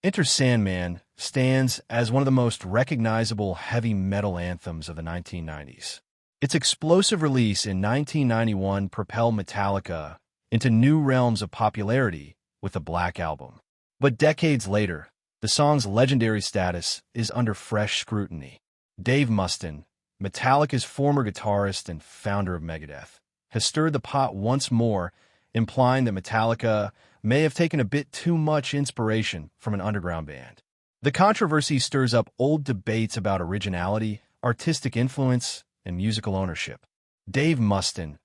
Enter Sandman stands as one of the most recognizable heavy metal anthems of the 1990s. Its explosive release in 1991 propelled Metallica into new realms of popularity with the Black Album. But decades later, the song's legendary status is under fresh scrutiny. Dave Mustaine, Metallica's former guitarist and founder of Megadeth, has stirred the pot once more, implying that Metallica may have taken a bit too much inspiration from an underground band. The controversy stirs up old debates about originality, artistic influence, and musical ownership. Dave Mustaine,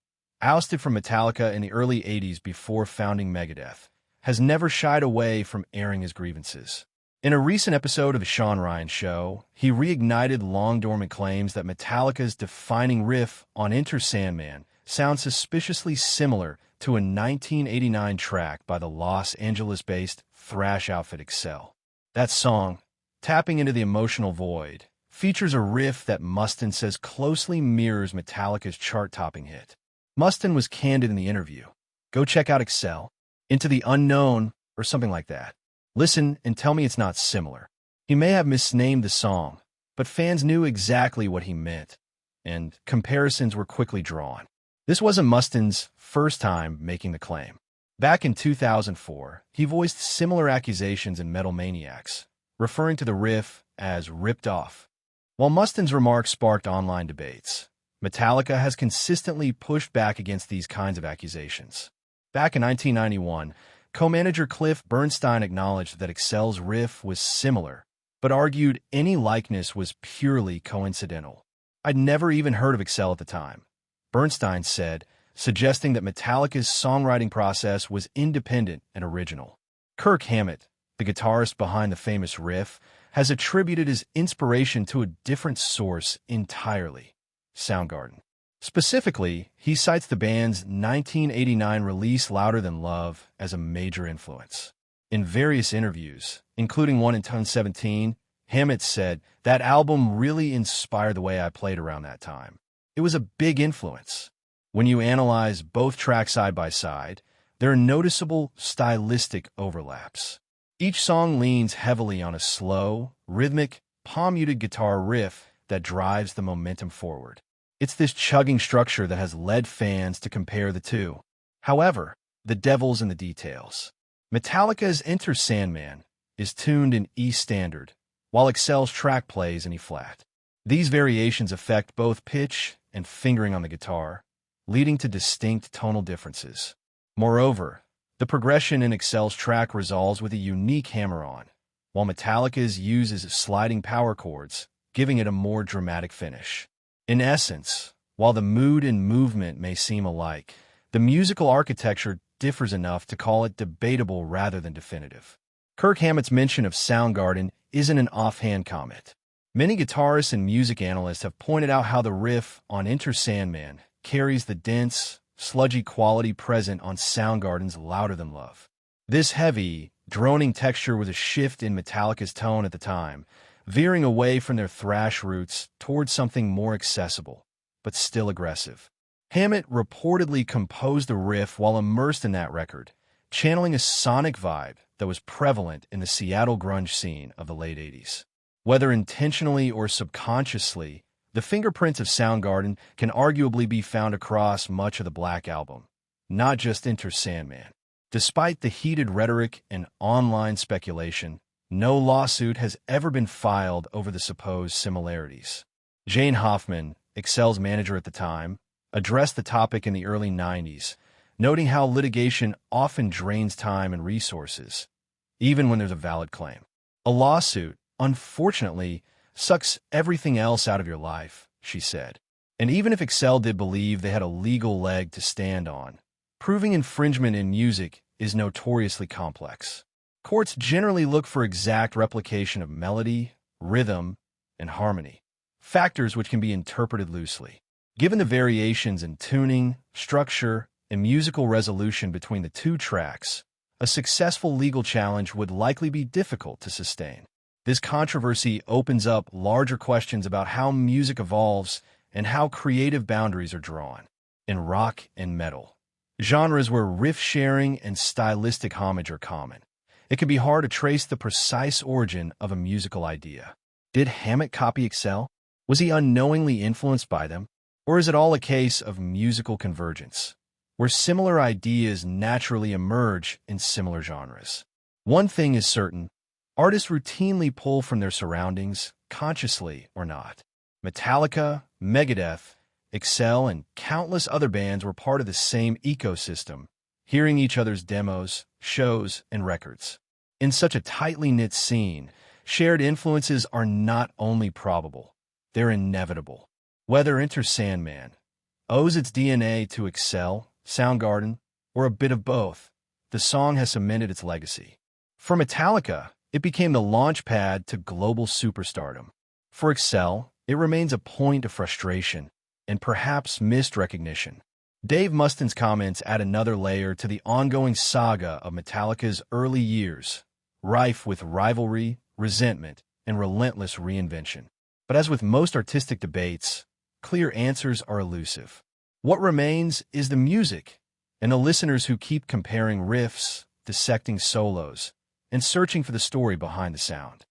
ousted from Metallica in the early 80s before founding Megadeth, has never shied away from airing his grievances. In a recent episode of the Shawn Ryan Show, he reignited long-dormant claims that Metallica's defining riff on Enter Sandman sounds suspiciously similar to a 1989 track by the Los Angeles-based thrash outfit Excel. That song, Tapping into the Emotional Void, features a riff that Mustaine says closely mirrors Metallica's chart-topping hit. Mustaine was candid in the interview. Go check out Excel, Into the Unknown, or something like that. Listen and tell me it's not similar. He may have misnamed the song, but fans knew exactly what he meant, and comparisons were quickly drawn. This wasn't Mustaine's first time making the claim. Back in 2004, he voiced similar accusations in Metal Maniacs, referring to the riff as ripped off. While Mustaine's remarks sparked online debates, Metallica has consistently pushed back against these kinds of accusations. Back in 1991, co-manager Cliff Bernstein acknowledged that Excel's riff was similar, but argued any likeness was purely coincidental. I'd never even heard of Excel at the time, Bernstein said, suggesting that Metallica's songwriting process was independent and original. Kirk Hammett, the guitarist behind the famous riff, has attributed his inspiration to a different source entirely, Soundgarden. Specifically, he cites the band's 1989 release Louder Than Love as a major influence. In various interviews, including one in 2017, Hammett said, "That album really inspired the way I played around that time. It was a big influence. When you analyze both tracks side by side, there are noticeable stylistic overlaps. Each song leans heavily on a slow, rhythmic, palm-muted guitar riff that drives the momentum forward. It's this chugging structure that has led fans to compare the two. However, the devil's in the details. Metallica's Enter Sandman is tuned in E standard, while Excel's track plays in E flat. These variations affect both pitch and fingering on the guitar, leading to distinct tonal differences. Moreover, the progression in Excel's track resolves with a unique hammer-on, while Metallica's uses sliding power chords, giving it a more dramatic finish. In essence, while the mood and movement may seem alike, the musical architecture differs enough to call it debatable rather than definitive. Kirk Hammett's mention of Soundgarden isn't an offhand comment. Many guitarists and music analysts have pointed out how the riff on Enter Sandman carries the dense, sludgy quality present on Soundgarden's Louder Than Love. This heavy, droning texture was a shift in Metallica's tone at the time, veering away from their thrash roots towards something more accessible, but still aggressive. Hammett reportedly composed the riff while immersed in that record, channeling a sonic vibe that was prevalent in the Seattle grunge scene of the late 80s. Whether intentionally or subconsciously, the fingerprints of Soundgarden can arguably be found across much of the Black Album, not just Enter Sandman. Despite the heated rhetoric and online speculation, no lawsuit has ever been filed over the supposed similarities. Jane Hoffman, Excel's manager at the time, addressed the topic in the early 90s, noting how litigation often drains time and resources, even when there's a valid claim. A lawsuit, unfortunately, sucks everything else out of your life, she said. And even if Excel did believe they had a legal leg to stand on, proving infringement in music is notoriously complex. Courts generally look for exact replication of melody, rhythm, and harmony, factors which can be interpreted loosely. Given the variations in tuning, structure, and musical resolution between the two tracks, a successful legal challenge would likely be difficult to sustain. This controversy opens up larger questions about how music evolves and how creative boundaries are drawn. In rock and metal, genres where riff sharing and stylistic homage are common, it can be hard to trace the precise origin of a musical idea. Did Hammett copy Excel? Was he unknowingly influenced by them? Or is it all a case of musical convergence, where similar ideas naturally emerge in similar genres? One thing is certain, artists routinely pull from their surroundings, consciously or not. Metallica, Megadeth, Excel, and countless other bands were part of the same ecosystem, hearing each other's demos, shows, and records. In such a tightly knit scene, shared influences are not only probable, they're inevitable. Whether Enter Sandman owes its DNA to Excel, Soundgarden, or a bit of both, the song has cemented its legacy. For Metallica, it became the launch pad to global superstardom. For Excel, it remains a point of frustration and perhaps missed recognition. Dave Mustaine's comments add another layer to the ongoing saga of Metallica's early years, rife with rivalry, resentment, and relentless reinvention. But as with most artistic debates, clear answers are elusive. What remains is the music, and the listeners who keep comparing riffs, dissecting solos, and searching for the story behind the sound.